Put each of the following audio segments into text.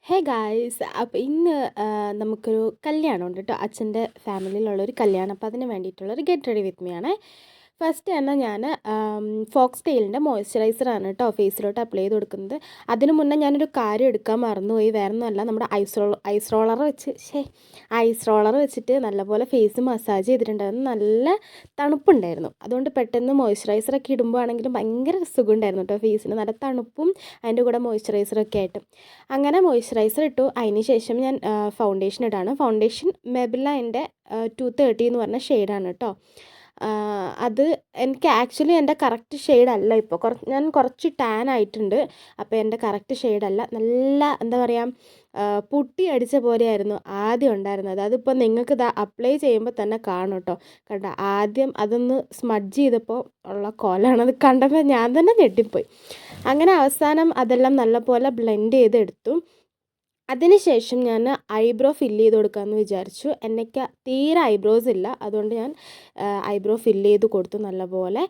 Hey guys, അപ്പോൾ ഇന്ന് നമുക്കൊരു കല്യാണം ഉണ്ട് കേട്ടോ. അച്ഛൻ്റെ ഫാമിലിയിലുള്ളൊരു കല്യാണം. അപ്പോൾ അതിന് വേണ്ടിയിട്ടുള്ളൊരു ഗെറ്റ് റെഡി വിത്ത് മീ ആണ്. ഫസ്റ്റ് തന്നെ ഞാൻ ഫോക്സ് ടെയിലിൻ്റെ മോയ്സ്ചറൈസറാണ് കേട്ടോ ഫേസിലോട്ട് അപ്ലൈ ചെയ്ത് കൊടുക്കുന്നത്. അതിന് മുന്നേ ഞാനൊരു കാര്യം എടുക്കാൻ മറന്നുപോയി. വേറെ ഒന്നുമല്ല, നമ്മുടെ ഐസ് റോളർ വെച്ചിട്ട് നല്ലപോലെ ഫേസ് മസാജ് ചെയ്തിട്ടുണ്ടായിരുന്നു. നല്ല തണുപ്പുണ്ടായിരുന്നു. അതുകൊണ്ട് പെട്ടെന്ന് മോയ്സ്ചറൈസറൊക്കെ ഇടുമ്പോൾ ആണെങ്കിലും ഭയങ്കര സുഖമുണ്ടായിരുന്നു കേട്ടോ ഫേസിന്. നല്ല തണുപ്പും അതിൻ്റെ കൂടെ മോയ്സ്ചറൈസറൊക്കെ ആയിട്ട്. അങ്ങനെ മോയ്സ്ചറൈസർ ഇട്ടു. അതിന് ശേഷം ഞാൻ ഫൗണ്ടേഷൻ ഇടാണ്. ഫൗണ്ടേഷൻ മെബിലൈൻ്റെ 230 എന്ന് പറഞ്ഞ ഷെയ്ഡാണ് കേട്ടോ. അത് എനിക്ക് ആക്ച്വലി എൻ്റെ കറക്റ്റ് ഷെയ്ഡല്ല. ഇപ്പോൾ ഞാൻ കുറച്ച് ടാൻ ആയിട്ടുണ്ട്. അപ്പോൾ എൻ്റെ കറക്റ്റ് ഷെയ്ഡല്ല. നല്ല എന്താ പറയുക, പുട്ടി അടിച്ച പോലെയായിരുന്നു ആദ്യം ഉണ്ടായിരുന്നത്. അതിപ്പോൾ നിങ്ങൾക്ക് അപ്ലൈ ചെയ്യുമ്പോൾ തന്നെ കാണും കേട്ടോ. കണ്ടോ, ആദ്യം അതൊന്ന് സ്മഡ്ജ് ചെയ്തപ്പോൾ ഉള്ള കോലാണ്. അത് കണ്ടപ്പോൾ ഞാൻ തന്നെ ഞെട്ടിപ്പോയി. അങ്ങനെ അവസാനം അതെല്ലാം നല്ലപോലെ ബ്ലെൻഡ് ചെയ്തെടുത്തു. അതിനുശേഷം ഞാൻ ഐബ്രോ ഫില്ല് ചെയ്ത് കൊടുക്കാമെന്ന് വിചാരിച്ചു. എനിക്ക് തീരെ ഐബ്രോസ് ഇല്ല, അതുകൊണ്ട് ഞാൻ ഐബ്രോ ഫില്ല് ചെയ്ത് കൊടുത്തു നല്ലപോലെ.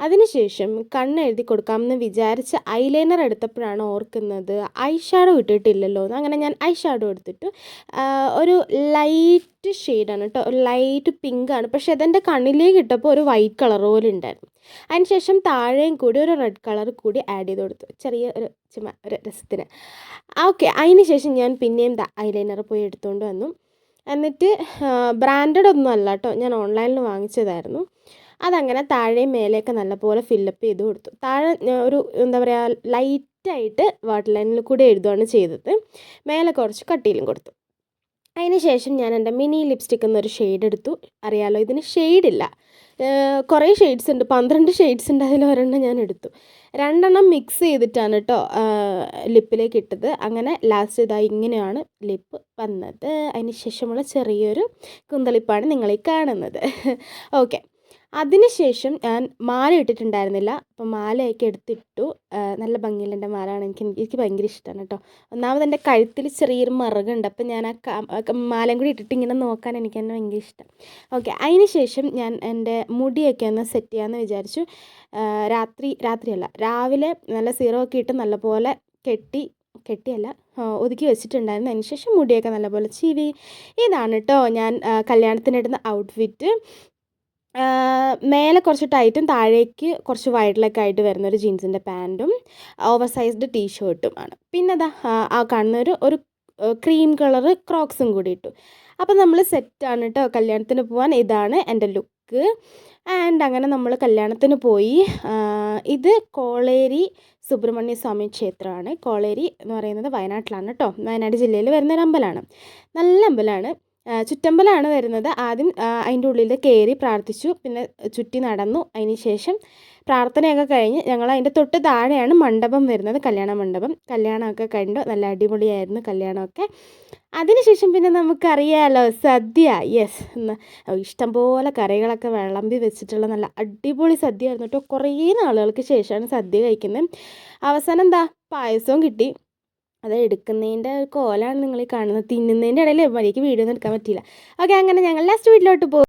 അതിനുശേഷം കണ്ണെഴുതി കൊടുക്കാമെന്ന് വിചാരിച്ച് ഐലൈനർ എടുത്തപ്പോഴാണ് ഓർക്കുന്നത് ഐ ഷാഡോ ഇട്ടിട്ടില്ലല്ലോ എന്ന്. അങ്ങനെ ഞാൻ ഐ ഷാഡോ എടുത്തിട്ട് ഒരു ലൈറ്റ് ഷെയ്ഡാണ് കേട്ടോ, ഒരു ലൈറ്റ് പിങ്കാണ്. പക്ഷെ അതെൻ്റെ കണ്ണിലേക്ക് ഇട്ടപ്പോൾ ഒരു വൈറ്റ് കളർ പോലെ ഉണ്ടായിരുന്നു. അതിനുശേഷം താഴെയും കൂടി ഒരു റെഡ് കളർ കൂടി ആഡ് ചെയ്ത് കൊടുത്തു, ചെറിയ ഒരു ഒരു രസത്തിന്. ഓക്കെ, അതിന് ശേഷം ഞാൻ പിന്നെയും ഐലൈനർ പോയി എടുത്തുകൊണ്ട് വന്നു. എന്നിട്ട് ബ്രാൻഡഡ് ഒന്നും അല്ല കേട്ടോ, ഞാൻ ഓൺലൈനിൽ വാങ്ങിച്ചതായിരുന്നു. അതങ്ങനെ താഴെയും മേലെയൊക്കെ നല്ലപോലെ ഫില്ലപ്പ് ചെയ്ത് കൊടുത്തു. താഴെ ഒരു എന്താ പറയുക, ലൈറ്റായിട്ട് വാട്ടർ ലൈനിൽ കൂടി എഴുതുകയാണ് ചെയ്തത്. മേലെ കുറച്ച് കട്ടിയിലും കൊടുത്തു. അതിന് ശേഷം ഞാൻ എൻ്റെ മിനി ലിപ്സ്റ്റിക് എന്നൊരു ഷെയ്ഡ് എടുത്തു. അറിയാലോ, ഇതിന് ഷെയ്ഡില്ല, കുറേ ഷെയ്ഡ്സ് ഉണ്ട്, 12 ഷെയ്ഡ്സ് ഉണ്ട്. അതിൽ ഒരെണ്ണം ഞാൻ എടുത്തു. 2 മിക്സ് ചെയ്തിട്ടാണ് കേട്ടോ ലിപ്പിലേക്ക് ഇട്ടത്. അങ്ങനെ ലാസ്റ്റ് ഇതാ ഇങ്ങനെയാണ് ലിപ്പ് വന്നത്. അതിന് ശേഷമുള്ള ചെറിയൊരു കുന്തളിപ്പാണ് നിങ്ങളീ കാണുന്നത്. ഓക്കെ, അതിനുശേഷം ഞാൻ മാല ഇട്ടിട്ടുണ്ടായിരുന്നില്ല. അപ്പോൾ മാലയൊക്കെ എടുത്തിട്ടു. നല്ല ഭംഗിയുള്ള എൻ്റെ മാലയാണ്. എനിക്ക് ഭയങ്കര ഇഷ്ടമാണ് കേട്ടോ. ഒന്നാമത് എൻ്റെ കഴുത്തിൽ ചെറിയൊരു മറുകുണ്ട്. അപ്പോൾ ഞാൻ മാലയും കൂടി ഇട്ടിട്ട് ഇങ്ങനെ നോക്കാൻ എനിക്ക് തന്നെ ഭയങ്കര ഇഷ്ടം. ഓക്കെ, അതിന് ശേഷം ഞാൻ എൻ്റെ മുടിയൊക്കെ ഒന്ന് സെറ്റ് ചെയ്യാമെന്ന് വിചാരിച്ചു. രാത്രിയല്ല, രാവിലെ നല്ല സീറോ ഒക്കെ ഇട്ട് നല്ലപോലെ കെട്ടിയല്ല ഒതുക്കി വെച്ചിട്ടുണ്ടായിരുന്നു. അതിന് ശേഷം മുടിയൊക്കെ നല്ലപോലെ ചീവി. ഇതാണ് കേട്ടോ ഞാൻ കല്യാണത്തിനിടുന്ന ഔട്ട്ഫിറ്റ്. മേലെ കുറച്ച് ടൈറ്റും താഴേക്ക് കുറച്ച് വൈഡിലൊക്കെ ആയിട്ട് വരുന്നൊരു ജീൻസിൻ്റെ പാൻറ്റും ഓവർ സൈസ്ഡ് ടീഷർട്ടും ആണ്. പിന്നെ അതാ ആ കാണുന്നൊരു ഒരു ക്രീം കളറ് ക്രോക്സും കൂടി ഇട്ടു. അപ്പോൾ നമ്മൾ സെറ്റാണ് കേട്ടോ കല്യാണത്തിന് പോകാൻ. ഇതാണ് എൻ്റെ ലുക്ക്. ആൻഡ് അങ്ങനെ നമ്മൾ കല്യാണത്തിന് പോയി. ഇത് കോളേരി സുബ്രഹ്മണ്യ സ്വാമി ക്ഷേത്രമാണ്. കോളേരി എന്ന് പറയുന്നത് വയനാട്ടിലാണ് കേട്ടോ, വയനാട് ജില്ലയിൽ വരുന്നൊരു അമ്പലമാണ്. നല്ല അമ്പലമാണ്. ചുറ്റമ്പലമാണ് വരുന്നത്. ആദ്യം അതിൻ്റെ ഉള്ളിൽ കയറി പ്രാർത്ഥിച്ചു, പിന്നെ ചുറ്റി നടന്നു. അതിന് ശേഷം പ്രാർത്ഥനയൊക്കെ കഴിഞ്ഞ് ഞങ്ങൾ അതിൻ്റെ തൊട്ട് താഴെയാണ് മണ്ഡപം വരുന്നത്, കല്യാണ മണ്ഡപം. കല്യാണമൊക്കെ കണ്ടു, നല്ല അടിപൊളിയായിരുന്നു കല്യാണമൊക്കെ. അതിനുശേഷം പിന്നെ നമുക്കറിയാമല്ലോ സദ്യ. യെസ്, ഇഷ്ടംപോലെ കറികളൊക്കെ വിളമ്പി വെച്ചിട്ടുള്ള നല്ല അടിപൊളി സദ്യ ആയിരുന്നു കേട്ടോ. കുറേ നാളുകൾക്ക് ശേഷമാണ് സദ്യ കഴിക്കുന്നത്. അവസാനം എന്താ പായസവും കിട്ടി. അത് എടുക്കുന്നതിൻ്റെ കോലാണ് നിങ്ങൾ കാണുന്നത്. തിന്നുന്നതിൻ്റെ ഇടയിൽ മര്യാദയ്ക്ക് വീഡിയോ ഒന്നും എടുക്കാൻ പറ്റിയില്ല. ഓക്കെ, അങ്ങനെ ഞങ്ങൾ ലാസ്റ്റ് വീട്ടിലോട്ട് പോകും.